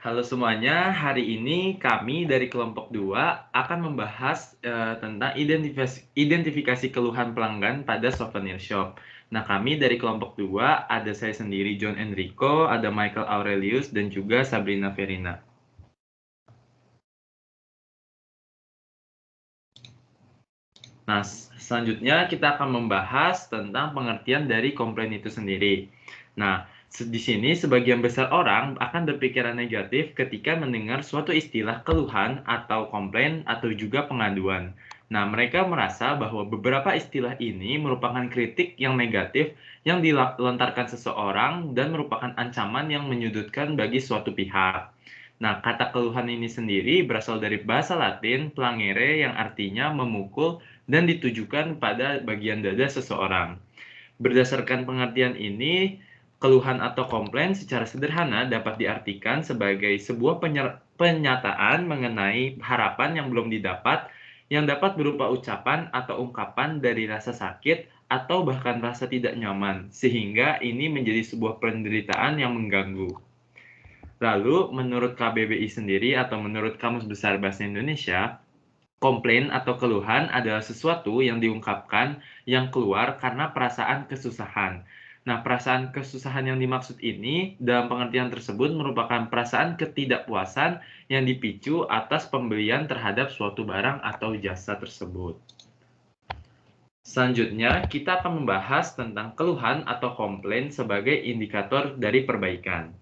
Halo semuanya, hari ini kami dari kelompok 2 akan membahas tentang identifikasi keluhan pelanggan pada souvenir shop. Nah, kami dari kelompok 2 ada saya sendiri John Enrico, ada Michael Aurelius, dan juga Sabrina Verina. Nah, selanjutnya kita akan membahas tentang pengertian dari komplain itu sendiri. Nah, di sini sebagian besar orang akan berpikiran negatif ketika mendengar suatu istilah keluhan atau komplain atau juga pengaduan. Nah, mereka merasa bahwa beberapa istilah ini merupakan kritik yang negatif yang dilontarkan seseorang dan merupakan ancaman yang menyudutkan bagi suatu pihak. Nah, kata keluhan ini sendiri berasal dari bahasa Latin plangere yang artinya memukul dan ditujukan pada bagian dada seseorang. Berdasarkan pengertian ini, keluhan atau komplain secara sederhana dapat diartikan sebagai sebuah penyataan mengenai harapan yang belum didapat, yang dapat berupa ucapan atau ungkapan dari rasa sakit atau bahkan rasa tidak nyaman, sehingga ini menjadi sebuah penderitaan yang mengganggu. Lalu, menurut KBBI sendiri atau menurut Kamus Besar Bahasa Indonesia, komplain atau keluhan adalah sesuatu yang diungkapkan yang keluar karena perasaan kesusahan. Nah, perasaan kesusahan yang dimaksud ini dalam pengertian tersebut merupakan perasaan ketidakpuasan yang dipicu atas pembelian terhadap suatu barang atau jasa tersebut. Selanjutnya, kita akan membahas tentang keluhan atau komplain sebagai indikator dari perbaikan.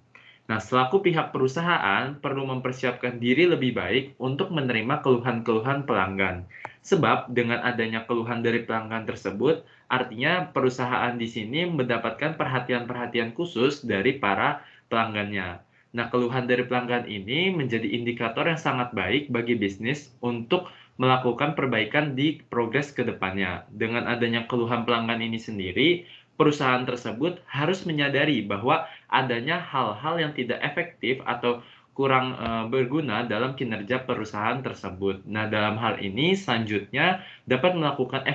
Nah, selaku pihak perusahaan perlu mempersiapkan diri lebih baik untuk menerima keluhan-keluhan pelanggan. Sebab dengan adanya keluhan dari pelanggan tersebut, artinya perusahaan di sini mendapatkan perhatian-perhatian khusus dari para pelanggannya. Nah, keluhan dari pelanggan ini menjadi indikator yang sangat baik bagi bisnis untuk melakukan perbaikan di progres ke depannya. Dengan adanya keluhan pelanggan ini sendiri, perusahaan tersebut harus menyadari bahwa adanya hal-hal yang tidak efektif atau kurang berguna dalam kinerja perusahaan tersebut. Nah, dalam hal ini selanjutnya dapat melakukan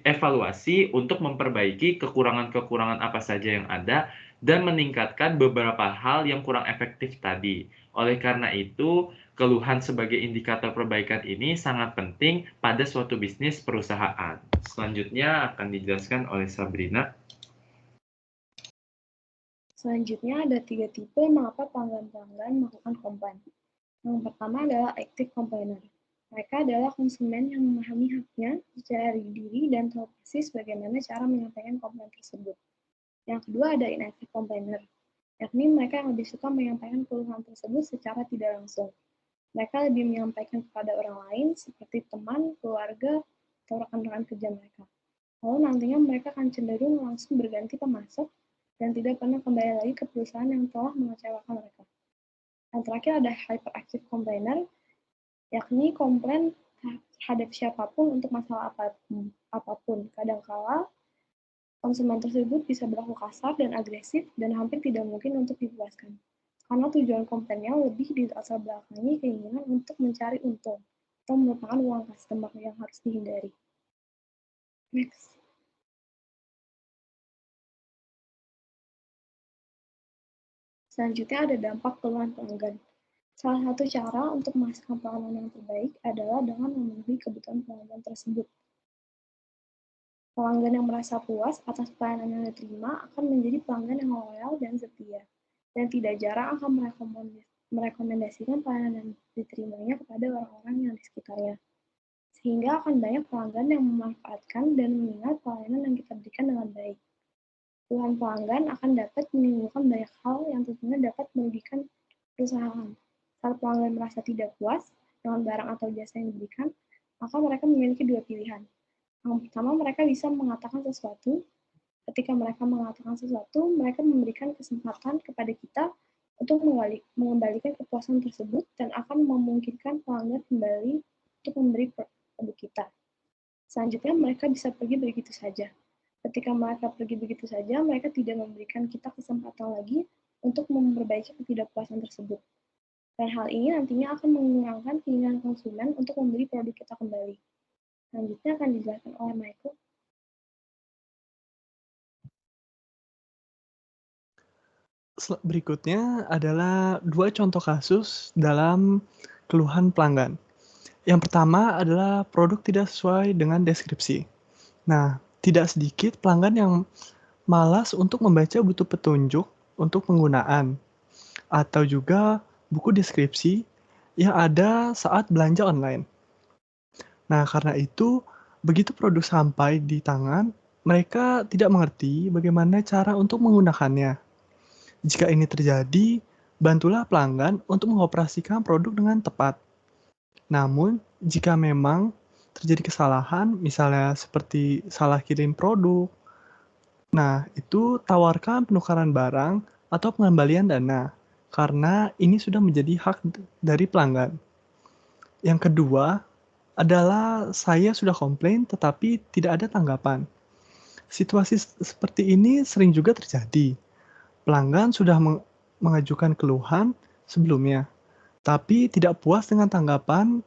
evaluasi untuk memperbaiki kekurangan-kekurangan apa saja yang ada dan meningkatkan beberapa hal yang kurang efektif tadi. Oleh karena itu, keluhan sebagai indikator perbaikan ini sangat penting pada suatu bisnis perusahaan. Selanjutnya akan dijelaskan oleh Sabrina. Selanjutnya ada 3 tipe mengapa pelanggan-pelanggan melakukan komplain. Yang pertama adalah active complainer. Mereka adalah konsumen yang memahami haknya secara diri dan tahu persis bagaimana cara menyampaikan komplain tersebut. Yang kedua ada inactive complainer, yakni mereka yang lebih suka menyampaikan keluhan tersebut secara tidak langsung. Mereka lebih menyampaikan kepada orang lain seperti teman, keluarga, atau rekan-rekan kerja mereka. Lalu nantinya mereka akan cenderung langsung berganti pemasok dan tidak pernah kembali lagi ke perusahaan yang telah mengecewakan mereka. Yang terakhir ada hyperactive complainer, yakni komplain terhadap siapapun untuk masalah apapun. Kadangkala konsumen tersebut bisa berlaku kasar dan agresif dan hampir tidak mungkin untuk dipuaskan. Karena tujuan komplainnya lebih dilatar belakangi keinginan untuk mencari untung atau merupakan uang customer yang harus dihindari. Next. Selanjutnya ada dampak keluhan pelanggan. Salah satu cara untuk memastikan pelayanan yang terbaik adalah dengan memenuhi kebutuhan pelanggan tersebut. Pelanggan yang merasa puas atas pelayanan yang diterima akan menjadi pelanggan yang loyal dan setia, dan tidak jarang akan merekomendasikan pelayanan yang diterimanya kepada orang-orang yang di sekitarnya. Sehingga akan banyak pelanggan yang memanfaatkan dan mengingat pelayanan yang kita berikan dengan baik. Keluhan pelanggan akan dapat menimbulkan banyak hal yang tentunya dapat merugikan perusahaan. Saat pelanggan merasa tidak puas dengan barang atau jasa yang diberikan, maka mereka memiliki dua pilihan. Yang pertama, mereka bisa mengatakan sesuatu. Ketika mereka mengatakan sesuatu, mereka memberikan kesempatan kepada kita untuk mengembalikan kepuasan tersebut dan akan memungkinkan pelanggan kembali untuk memberi produk kita. Selanjutnya, mereka bisa pergi begitu saja. Ketika mereka pergi begitu saja, mereka tidak memberikan kita kesempatan lagi untuk memperbaiki ketidakpuasan tersebut. Dan hal ini nantinya akan mengurangkan keinginan konsumen untuk membeli produk kita kembali. Selanjutnya akan dijelaskan oleh Michael. Berikutnya adalah 2 contoh kasus dalam keluhan pelanggan. Yang pertama adalah produk tidak sesuai dengan deskripsi. Nah, tidak sedikit pelanggan yang malas untuk membaca butuh petunjuk untuk penggunaan, atau juga buku deskripsi yang ada saat belanja online. Nah, karena itu, begitu produk sampai di tangan, mereka tidak mengerti bagaimana cara untuk menggunakannya. Jika ini terjadi, bantulah pelanggan untuk mengoperasikan produk dengan tepat. Namun, jika memang terjadi kesalahan, misalnya seperti salah kirim produk, nah itu tawarkan penukaran barang atau pengembalian dana, karena ini sudah menjadi hak dari pelanggan. Yang kedua adalah saya sudah komplain tetapi tidak ada tanggapan. Situasi seperti ini sering juga terjadi. Pelanggan sudah mengajukan keluhan sebelumnya, tapi tidak puas dengan tanggapan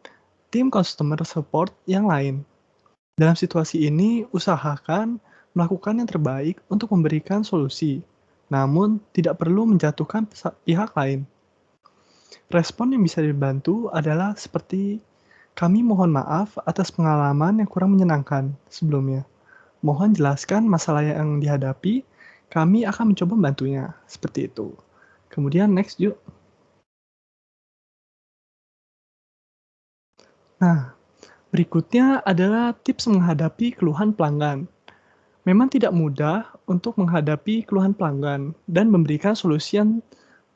tim customer support yang lain. Dalam situasi ini, usahakan melakukan yang terbaik untuk memberikan solusi, namun tidak perlu menjatuhkan pihak lain. Respon yang bisa dibantu adalah seperti, kami mohon maaf atas pengalaman yang kurang menyenangkan sebelumnya. Mohon jelaskan masalah yang dihadapi, kami akan mencoba membantunya. Seperti itu. Kemudian next yuk. Nah, berikutnya adalah tips menghadapi keluhan pelanggan. Memang tidak mudah untuk menghadapi keluhan pelanggan dan memberikan solusi yang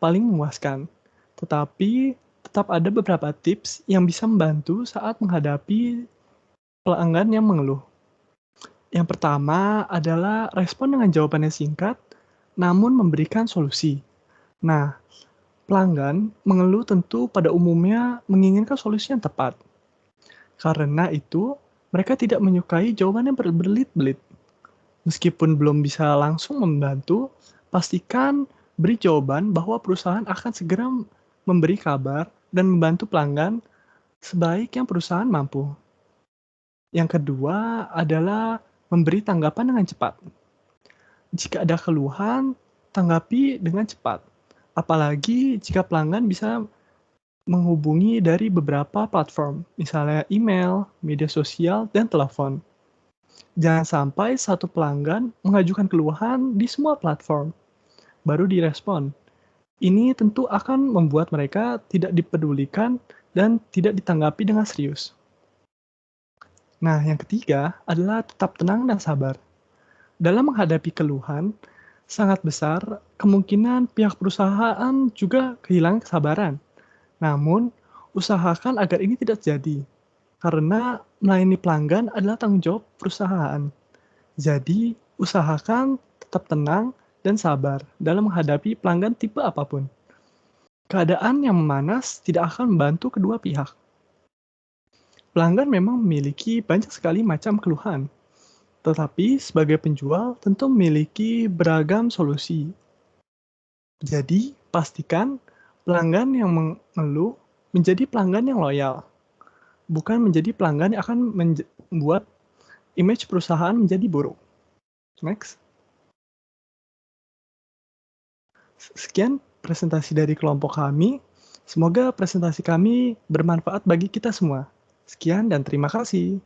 paling memuaskan. Tetapi tetap ada beberapa tips yang bisa membantu saat menghadapi pelanggan yang mengeluh. Yang pertama adalah respon dengan jawaban yang singkat, namun memberikan solusi. Nah, pelanggan mengeluh tentu pada umumnya menginginkan solusi yang tepat. Karena itu, mereka tidak menyukai jawaban yang berbelit-belit. Meskipun belum bisa langsung membantu, pastikan beri jawaban bahwa perusahaan akan segera memberi kabar dan membantu pelanggan sebaik yang perusahaan mampu. Yang kedua adalah memberi tanggapan dengan cepat. Jika ada keluhan, tanggapi dengan cepat. Apalagi jika pelanggan bisa menghubungi dari beberapa platform, misalnya email, media sosial, dan telepon. Jangan sampai satu pelanggan mengajukan keluhan di semua platform, baru direspon. Ini tentu akan membuat mereka tidak dipedulikan dan tidak ditanggapi dengan serius. Nah, yang ketiga adalah tetap tenang dan sabar. Dalam menghadapi keluhan, sangat besar kemungkinan pihak perusahaan juga kehilangan kesabaran. Namun, usahakan agar ini tidak terjadi, karena melayani pelanggan adalah tanggung jawab perusahaan. Jadi, usahakan tetap tenang dan sabar dalam menghadapi pelanggan tipe apapun. Keadaan yang memanas tidak akan membantu kedua pihak. Pelanggan memang memiliki banyak sekali macam keluhan, tetapi sebagai penjual tentu memiliki beragam solusi. Jadi, pastikan pelanggan yang mengeluh menjadi pelanggan yang loyal, bukan menjadi pelanggan yang akan membuat image perusahaan menjadi buruk. Next. Sekian presentasi dari kelompok kami. Semoga presentasi kami bermanfaat bagi kita semua. Sekian dan terima kasih.